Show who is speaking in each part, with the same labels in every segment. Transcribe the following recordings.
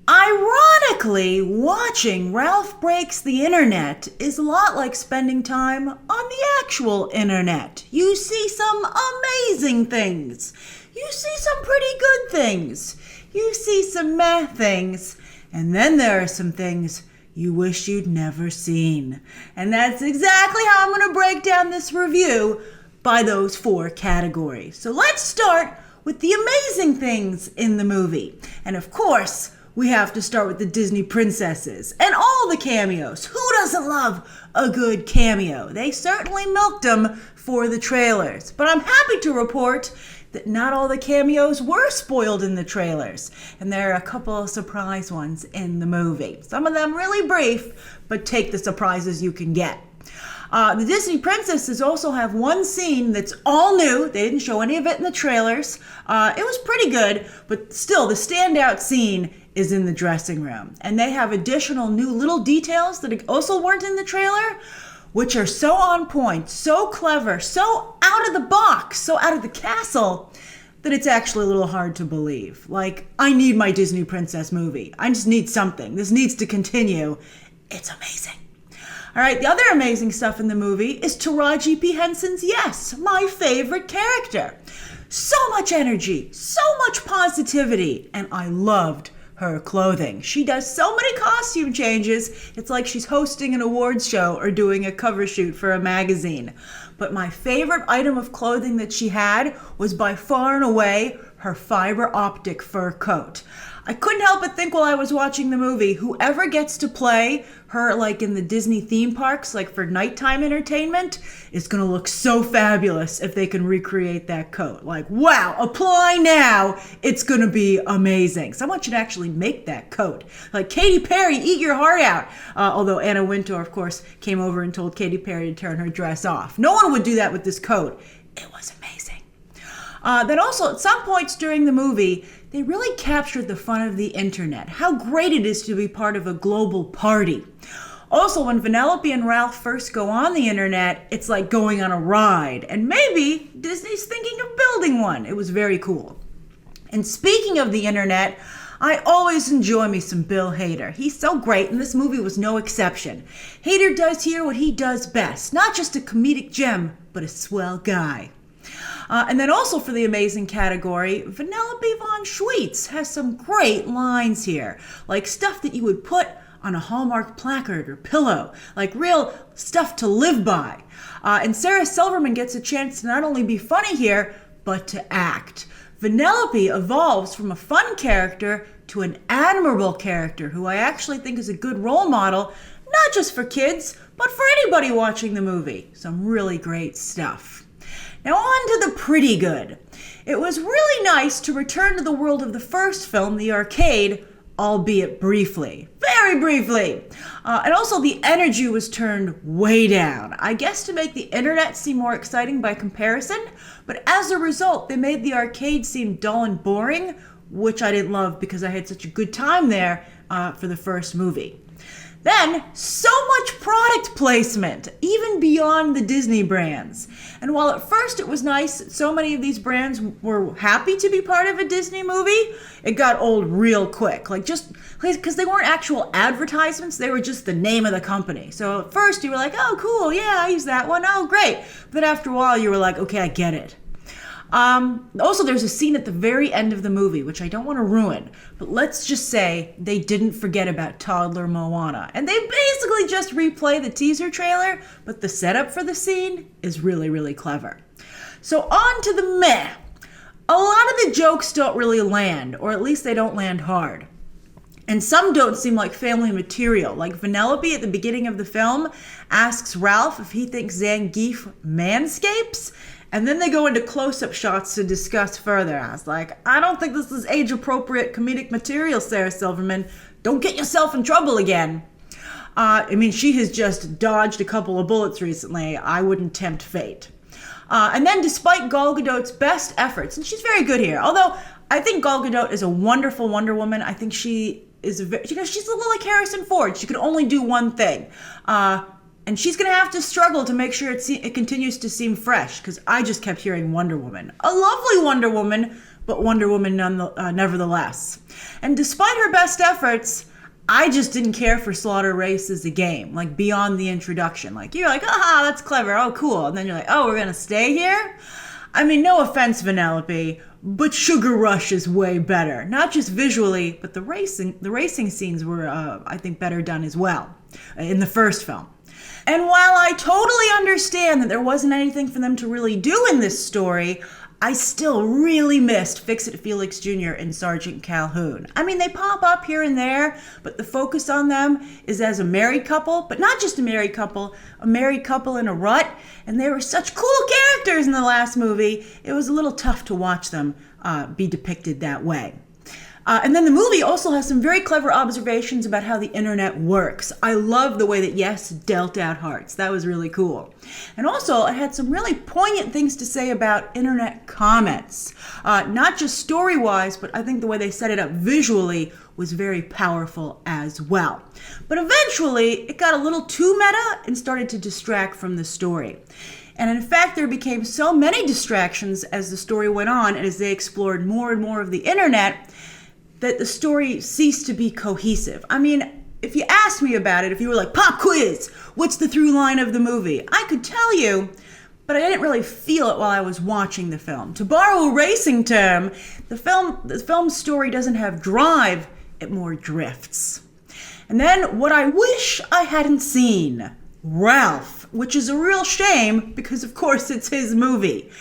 Speaker 1: Ironically, watching Ralph Breaks the Internet is a lot like spending time on the actual internet. You see some amazing things. You see some pretty good things. You see some meh things. And then there are some things you wish you'd never seen. And that's exactly how I'm going to break down this review by those 4 categories. So let's start with the amazing things in the movie. And of course, we have to start with the Disney princesses and all the cameos. Who doesn't love a good cameo? They certainly milked them for the trailers. But I'm happy to report that not all the cameos were spoiled in the trailers. And there are a couple of surprise ones in the movie. Some of them really brief, but take the surprises you can get. The Disney princesses also have one scene that's all new. They didn't show any of it in the trailers. It was pretty good, but still the standout scene is in the dressing room. And they have additional new little details that also weren't in the trailer, which are so on point, so clever, so out of the box, so out of the castle, that it's actually a little hard to believe. Like, I need my Disney princess movie. I just need something. This needs to continue. It's amazing. All right, the other amazing stuff in the movie is Taraji P. Henson's Yes, my favorite character. So much energy, so much positivity, and I loved her clothing. She does so many costume changes, it's like she's hosting an awards show or doing a cover shoot for a magazine. But my favorite item of clothing that she had was by far and away her fiber optic fur coat. I couldn't help but think while I was watching the movie, whoever gets to play her like in the Disney theme parks, like for nighttime entertainment, is going to look so fabulous if they can recreate that coat. Like, wow, apply now. It's going to be amazing. Someone should actually make that coat. Like Katy Perry, eat your heart out. Although Anna Wintour, of course, came over and told Katy Perry to turn her dress off. No one would do that with this coat. It was amazing. Then also, at some points during the movie, they really captured the fun of the internet, how great it is to be part of a global party. Also, when Vanellope and Ralph first go on the internet, it's like going on a ride, and maybe Disney's thinking of building one. It was very cool. And speaking of the internet, I always enjoy me some Bill Hader. He's so great, and this movie was no exception. Hader does here what he does best, not just a comedic gem, but a swell guy. And then also for the amazing category, Vanellope von Schweetz has some great lines here, like stuff that you would put on a Hallmark placard or pillow, like real stuff to live by. And Sarah Silverman gets a chance to not only be funny here, but to act. Vanellope evolves from a fun character to an admirable character who I actually think is a good role model, not just for kids, but for anybody watching the movie. Some really great stuff. Now on to the pretty good. It was really nice to return to the world of the first film, the arcade, albeit briefly. Very briefly. And also the energy was turned way down. I guess to make the internet seem more exciting by comparison, but as a result, they made the arcade seem dull and boring, which I didn't love because I had such a good time there for the first movie. Then, so much product placement, even beyond the Disney brands. And while at first it was nice, so many of these brands were happy to be part of a Disney movie, it got old real quick. Like just, because they weren't actual advertisements, they were just the name of the company. So at first you were like, oh cool, yeah, I use that one, oh great. But after a while you were like, okay, I get it. Also, there's a scene at the very end of the movie, which I don't want to ruin, but let's just say they didn't forget about Toddler Moana. And they basically just replay the teaser trailer, but the setup for the scene is really, really clever. So on to the meh. A lot of the jokes don't really land, or at least they don't land hard. And some don't seem like family material. Like Vanellope at the beginning of the film asks Ralph if he thinks Zangief manscapes. And then they go into close-up shots to discuss further. I was like, I don't think this is age-appropriate comedic material, Sarah Silverman. Don't get yourself in trouble again. I mean, she has just dodged a couple of bullets recently. I wouldn't tempt fate. And then despite Gal Gadot's best efforts, and she's very good here, although I think Gal Gadot is a wonderful Wonder Woman. I think she is, she's a little like Harrison Ford. She can only do one thing. And she's going to have to struggle to make sure it continues to seem fresh, because I just kept hearing Wonder Woman. A lovely Wonder Woman, but Wonder Woman nevertheless. And despite her best efforts, I just didn't care for Slaughter Race as a game, like beyond the introduction. Like, you're like, aha, that's clever, oh, cool. And then you're like, oh, we're going to stay here? I mean, no offense, Vanellope, but Sugar Rush is way better. Not just visually, but the racing scenes were, I think, better done as well in the first film. And while I totally understand that there wasn't anything for them to really do in this story, I still really missed Fix-It Felix Jr. and Sergeant Calhoun. I mean, they pop up here and there, but the focus on them is as a married couple, but not just a married couple in a rut. And they were such cool characters in the last movie, it was a little tough to watch them be depicted that way. And then the movie also has some very clever observations about how the internet works. I love the way that Yes dealt out hearts. That was really cool. And also, it had some really poignant things to say about internet comments. Not just story-wise, but I think the way they set it up visually was very powerful as well. But eventually, it got a little too meta and started to distract from the story. And in fact, there became so many distractions as the story went on and as they explored more and more of the internet that the story ceased to be cohesive. I mean, if you asked me about it, if you were like, pop quiz, what's the through line of the movie? I could tell you, but I didn't really feel it while I was watching the film. To borrow a racing term, the film's story doesn't have drive, it more drifts. And then what I wish I hadn't seen, Ralph, which is a real shame because of course it's his movie.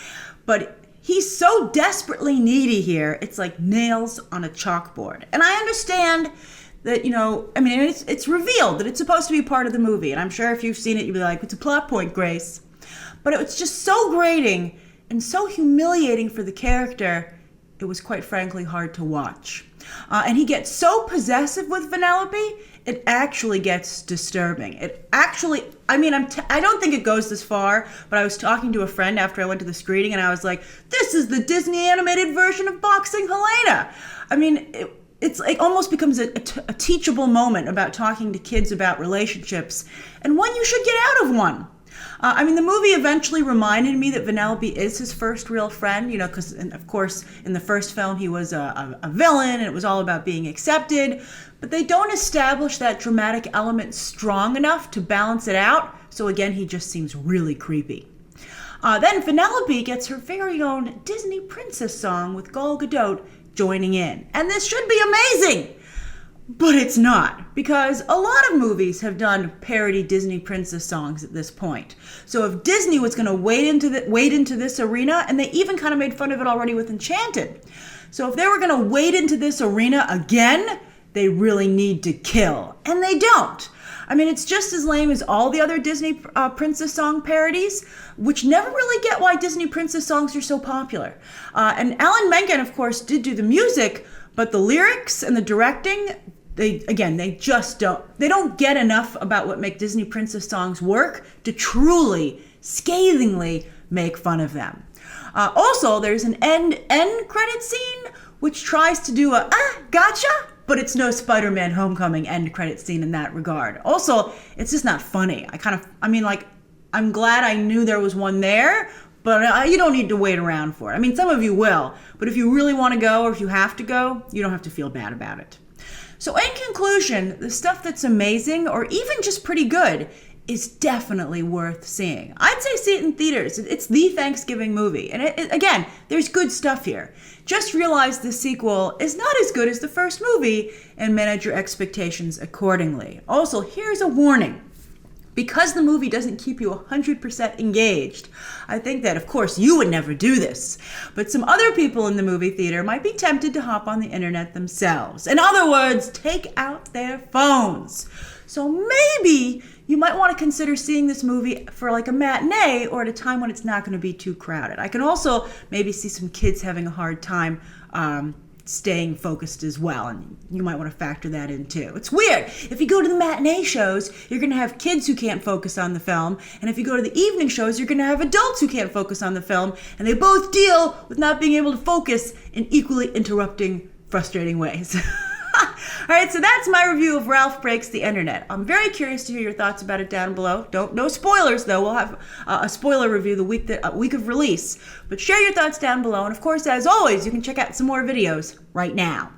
Speaker 1: But he's so desperately needy here, it's like nails on a chalkboard. And I understand that, it's revealed that it's supposed to be part of the movie. And I'm sure if you've seen it, you'll be like, it's a plot point, Grace. But it was just so grating and so humiliating for the character, it was quite frankly hard to watch. And he gets so possessive with Vanellope, it actually gets disturbing. I don't think it goes this far, but I was talking to a friend after I went to the screening and I was like, this is the Disney animated version of Boxing Helena. I mean, it almost becomes a teachable moment about talking to kids about relationships and when you should get out of one. The movie eventually reminded me that Vanellope is his first real friend, because, of course, in the first film, he was a villain, and it was all about being accepted. But they don't establish that dramatic element strong enough to balance it out. So, again, he just seems really creepy. Then Vanellope gets her very own Disney princess song with Gal Gadot joining in. And this should be amazing! But it's not, because a lot of movies have done parody Disney princess songs at this point. So if Disney was going to wade into this arena, and they even kind of made fun of it already with Enchanted. So if they were going to wade into this arena again, they really need to kill. And they don't. I mean, it's just as lame as all the other Disney princess song parodies, which never really get why Disney princess songs are so popular. And Alan Menken, of course, did do the music, but the lyrics and the directing, they don't get enough about what make Disney princess songs work to truly, scathingly make fun of them. Also, there's an end credit scene, which tries to do a, gotcha, but it's no Spider-Man Homecoming end credit scene in that regard. Also, it's just not funny. I'm glad I knew there was one there, but you don't need to wait around for it. I mean, some of you will, but if you really want to go or if you have to go, you don't have to feel bad about it. So in conclusion, the stuff that's amazing or even just pretty good is definitely worth seeing. I'd say see it in theaters. It's the Thanksgiving movie. And again, there's good stuff here. Just realize the sequel is not as good as the first movie and manage your expectations accordingly. Also, here's a warning. Because the movie doesn't keep you 100% engaged, I think that, of course, you would never do this, but some other people in the movie theater might be tempted to hop on the internet themselves. In other words, take out their phones. So maybe you might want to consider seeing this movie for like a matinee or at a time when it's not going to be too crowded. I can also maybe see some kids having a hard time staying focused as well, and you might want to factor that in too. It's weird. If you go to the matinee shows, you're going to have kids who can't focus on the film, and if you go to the evening shows, you're going to have adults who can't focus on the film, and they both deal with not being able to focus in equally interrupting, frustrating ways. All right, so that's my review of Ralph Breaks the Internet. I'm very curious to hear your thoughts about it down below. No spoilers, though. We'll have a spoiler review the week of release. But share your thoughts down below. And of course, as always, you can check out some more videos right now.